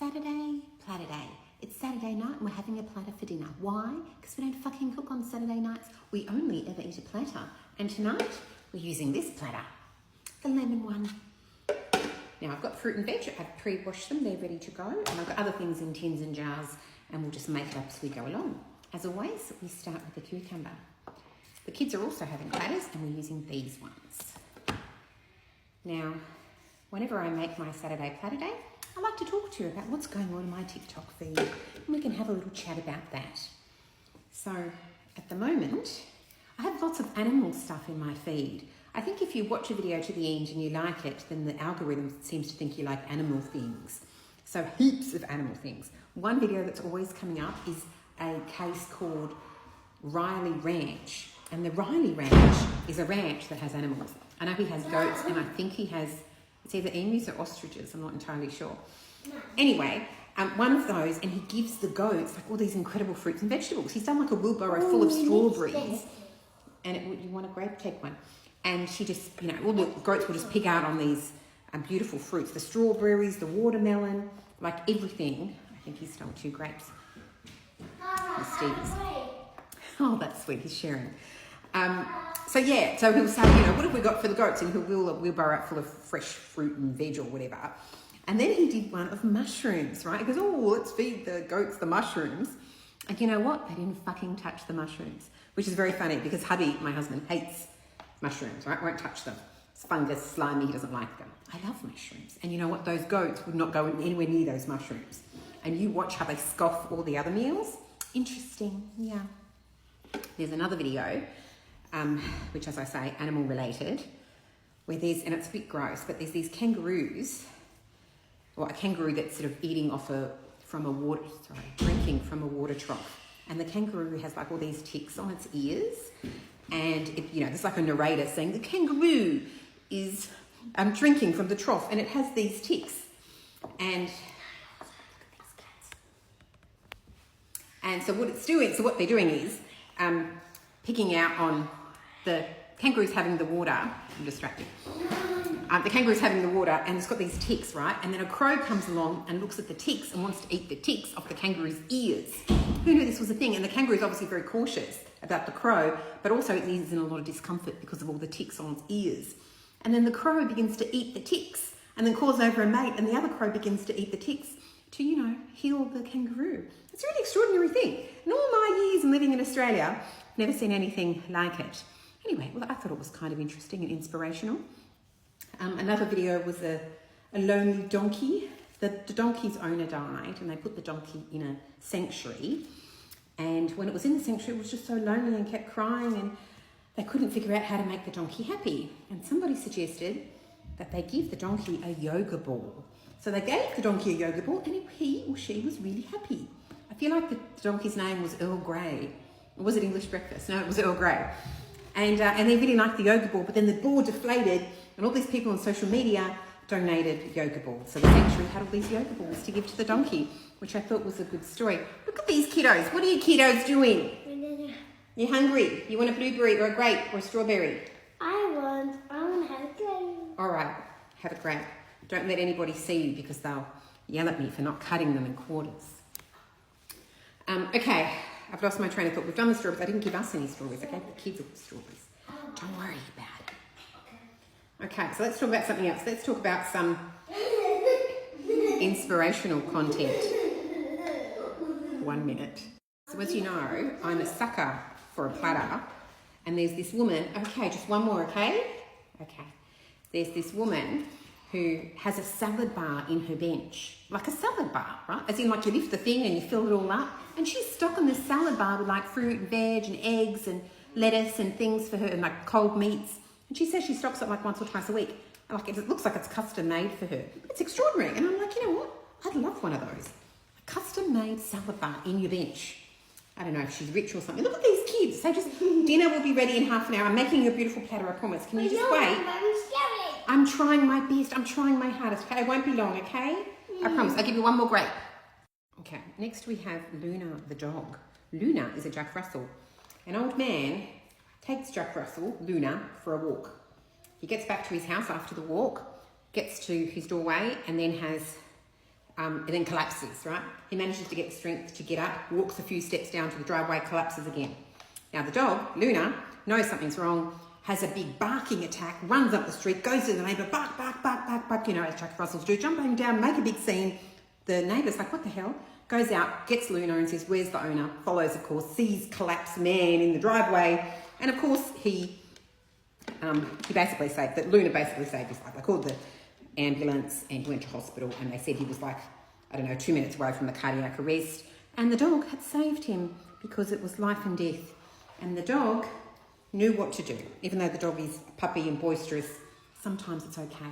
Saturday, PlatterDay. It's Saturday night and we're having a platter for dinner. Why? Because we don't fucking cook on Saturday nights. We only ever eat a platter. And tonight, we're using this platter, the lemon one. Now, I've got fruit and veg. I've pre-washed them. They're ready to go. And I've got other things in tins and jars, and we'll just make it up as we go along. As always, we start with the cucumber. The kids are also having platters, and we're using these ones. Now, whenever I make my Saturday platter day, I like to talk to you about what's going on in my TikTok feed, and we can have a little chat about that. So, at the moment, I have lots of animal stuff in my feed. I think if you watch a video to the end and you like it, then the algorithm seems to think you like animal things. So heaps of animal things. One video that's always coming up is a case called Riley Ranch. And the Riley Ranch is a ranch that has animals. I know he has goats, and I think he has, it's either emus or ostriches, I'm not entirely sure. Anyway, one of those, and he gives the goats like all these incredible fruits and vegetables. He's done like a wheelbarrow full of strawberries. And you want a grape, take one. And she just, all the goats will just pick out on these beautiful fruits. The strawberries, the watermelon, like everything. I think he stole 2 grapes. Stevie's. Oh, that's sweet, he's sharing. So he'll say, what have we got for the goats? And he'll wheel a wheelbarrow out full of fresh fruit and veg or whatever. And then he did one of mushrooms, right? He goes, let's feed the goats the mushrooms. And you know what? They didn't fucking touch the mushrooms, which is very funny because hubby, my husband, hates mushrooms, right? Won't touch them. It's fungus, slimy, he doesn't like them. I love mushrooms. And you know what? Those goats would not go anywhere near those mushrooms. And you watch how they scoff all the other meals. Interesting, yeah. There's another video, which, as I say, animal related, where and it's a bit gross, but there's these kangaroos, or a kangaroo that's sort of drinking from a water trough. And the kangaroo has like all these ticks on its ears. And there's like a narrator saying the kangaroo is drinking from the trough, and it has these ticks. And so what they're doing is picking out on the kangaroo's having the water. I'm distracted. The kangaroo's having the water, and it's got these ticks, right? And then a crow comes along and looks at the ticks and wants to eat the ticks off the kangaroo's ears. Who knew this was a thing? And the kangaroo's obviously very cautious about the crow, but also it is in a lot of discomfort because of all the ticks on its ears. And then the crow begins to eat the ticks and then calls over a mate, and the other crow begins to eat the ticks to, heal the kangaroo. It's a really extraordinary thing. In all my years in living in Australia, I've never seen anything like it. Anyway, I thought it was kind of interesting and inspirational. Another video was a lonely donkey. The donkey's owner died, and they put the donkey in a sanctuary. And when it was in the sanctuary, it was just so lonely and kept crying, and they couldn't figure out how to make the donkey happy. And somebody suggested that they give the donkey a yoga ball. So they gave the donkey a yoga ball, and he or she was really happy. I feel like the donkey's name was Earl Grey. Or was it English breakfast? No, it was Earl Grey. And they really liked the yoga ball, but then the ball deflated, and all these people on social media donated yoga balls. So the sanctuary had all these yoga balls to give to the donkey, which I thought was a good story. Look at these kiddos. What are you kiddos doing? You're hungry. You want a blueberry or a grape or a strawberry? I want to have a grape. All right, have a grape. Don't let anybody see you because they'll yell at me for not cutting them in quarters. Okay, I've lost my train of thought. We've done the strawberries. I didn't give us any strawberries. I gave the kids all the strawberries. Don't worry about it. Okay, so let's talk about something else. Let's talk about some inspirational content. 1 minute. So as you know, I'm a sucker for a platter. And there's this woman. Okay, just one more, okay? Okay. There's this woman who has a salad bar in her bench. Like a salad bar, right? As in like you lift the thing and you fill it all up. And she's stocking this salad bar with like fruit and veg and eggs and lettuce and things for her, and like cold meats. And she says she stocks it like once or twice a week. And like it looks like it's custom made for her. It's extraordinary. And I'm like, you know what? I'd love one of those. A custom made salad bar in your bench. I don't know if she's rich or something. Look at these kids. They just, dinner will be ready in half an hour. I'm making you a beautiful platter, I promise. Can you just wait? I'm trying my best. I'm trying my hardest. Okay, it won't be long, okay? I promise. I'll give you one more grape. Okay, next we have Luna the dog. Luna is a Jack Russell. An old man takes Jack Russell, Luna, for a walk. He gets back to his house after the walk, gets to his doorway, and then has and then collapses, right? He manages to get the strength to get up, walks a few steps down to the driveway, collapses again. Now the dog, Luna, knows something's wrong, has a big barking attack, runs up the street, goes to the neighbour, bark, bark, bark, bark, bark, you know, as Jack Russells do, jumping down, make a big scene. The neighbour's like, what the hell? Goes out, gets Luna and says, where's the owner? Follows, of course, sees collapsed man in the driveway. And of course, he basically saved, that Luna basically saved his life. They called the ambulance and he went to hospital and they said he was like, I don't know, 2 minutes away from the cardiac arrest. And the dog had saved him because it was life and death. And the dog knew what to do. Even though the dog is puppy and boisterous, sometimes it's okay.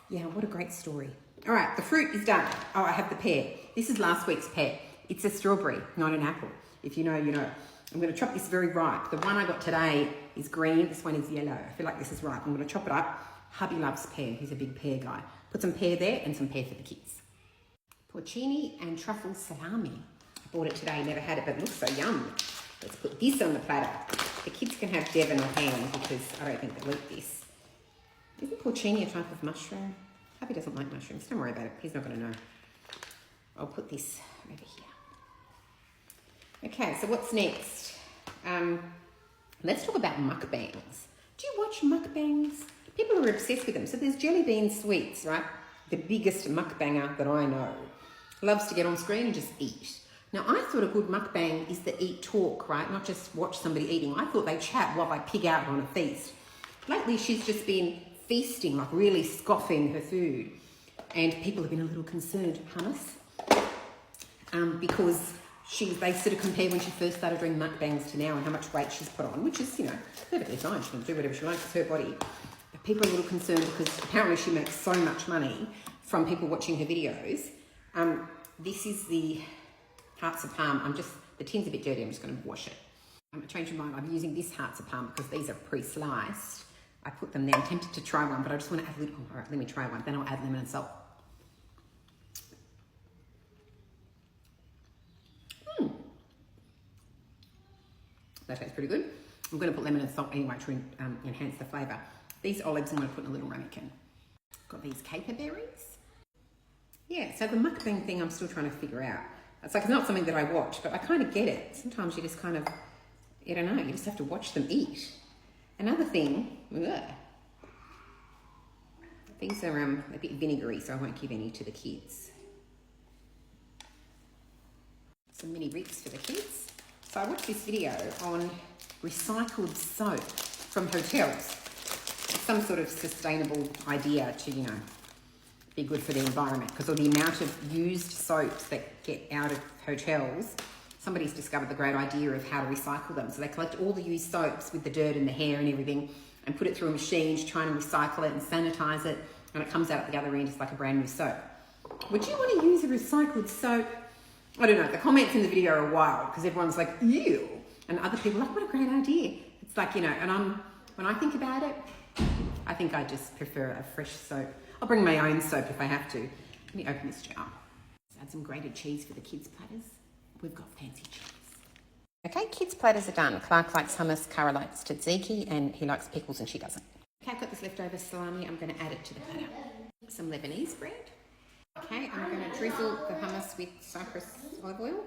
Yeah, what a great story. All right, the fruit is done. Oh, I have the pear. This is last week's pear. It's a strawberry, not an apple. If you know, you know. I'm going to chop this very ripe. The one I got today is green. This one is yellow. I feel like this is ripe. I'm going to chop it up. Hubby loves pear. He's a big pear guy. Put some pear there and some pear for the kids. Porcini and truffle salami. I bought it today, never had it, but it looks so yum. Let's put this on the platter. The kids can have Devon or ham because I don't think they'll eat this. Isn't porcini a type of mushroom? Hubby doesn't like mushrooms. Don't worry about it. He's not going to know. I'll put this over here. Okay, so what's next? Let's talk about mukbangs. Do you watch mukbangs? People are obsessed with them. So there's Jelly Bean Sweets, right? The biggest mukbanger that I know. Loves to get on screen and just eat. Now, I thought a good mukbang is the eat talk, right? Not just watch somebody eating. I thought they chat while they pig out on a feast. Lately, she's just been feasting, like really scoffing her food. And people have been a little concerned, hummus, because they sort of compare when she first started doing mukbangs to now and how much weight she's put on, which is, you know, perfectly fine. She can do whatever she likes. It's her body. But people are a little concerned because apparently she makes so much money from people watching her videos. This is the hearts of palm. The tin's a bit dirty. I'm just going to wash it. I changed my mind. I'm using this hearts of palm because these are pre-sliced. I put them there. I'm tempted to try one, but I just want to add a little. All right, let me try one. Then I'll add lemon and salt. That tastes pretty good. I'm going to put lemon and salt anyway to enhance the flavour. These olives I'm going to put in a little ramekin. Got these caper berries. Yeah, so the mukbang thing I'm still trying to figure out. It's like it's not something that I watch, but I kind of get it. Sometimes you just kind of, I don't know, you just have to watch them eat. Another thing, these are a bit vinegary, so I won't give any to the kids. Some mini rips for the kids. So I watched this video on recycled soap from hotels. It's some sort of sustainable idea to, you know, be good for the environment because of the amount of used soaps that get out of hotels. Somebody's discovered the great idea of how to recycle them. So they collect all the used soaps with the dirt and the hair and everything and put it through a machine to try and recycle it and sanitize it, and it comes out at the other end just like a brand new soap. Would you want to use a recycled soap? I don't know. The comments in the video are wild because everyone's like, ew. And other people are like, what a great idea. It's like, you know, and when I think about it, I think I just prefer a fresh soap. I'll bring my own soap if I have to. Let me open this jar. Let's add some grated cheese for the kids' platters. We've got fancy cheese. Okay, kids' platters are done. Clark likes hummus, Cara likes tzatziki, and he likes pickles and she doesn't. Okay, I've got this leftover salami. I'm going to add it to the platter. Some Lebanese bread. Okay, I'm going to drizzle the hummus with cypress olive oil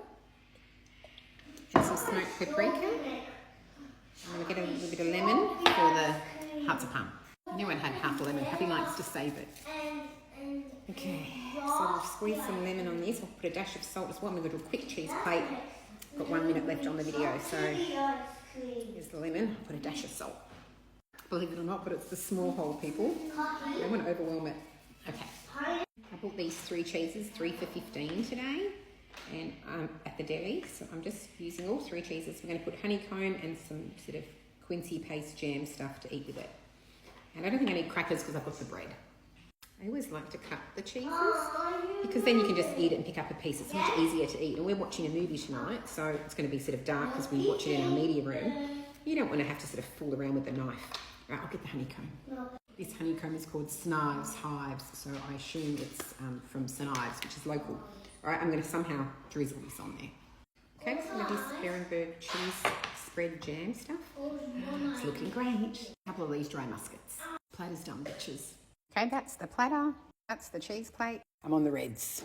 and some smoked paprika. I'm going to get a little bit of lemon for the hearts of palm. Anyone had half a lemon. Happy likes to save it. Okay, so I'll squeeze some lemon on this. I'll put a dash of salt as well. I'm going to do a quick cheese plate. Got 1 minute left on the video, so here's the lemon. I'll put a dash of salt. Believe it or not, but it's the small hole, people. I don't want to overwhelm it. Okay. I bought these 3 cheeses, 3 for $15 today, and at the deli. So I'm just using all 3 cheeses. We're going to put honeycomb and some sort of quincy paste jam stuff to eat with it. And I don't think I need crackers because I've got the bread. I always like to cut the cheeses because then you can just eat it and pick up a piece. It's much easier to eat. And we're watching a movie tonight, so it's going to be sort of dark because we watch it in our media room. You don't want to have to sort of fool around with the knife. Right, I'll get the honeycomb. This honeycomb is called Snives Hives, so I assume it's from Snives, which is local. All right, I'm going to somehow drizzle this on there. Okay, some of this Berenberg cheese spread jam stuff. It's looking great. A couple of these dry muskets. Platter's done, bitches. Okay, that's the platter. That's the cheese plate. I'm on the reds.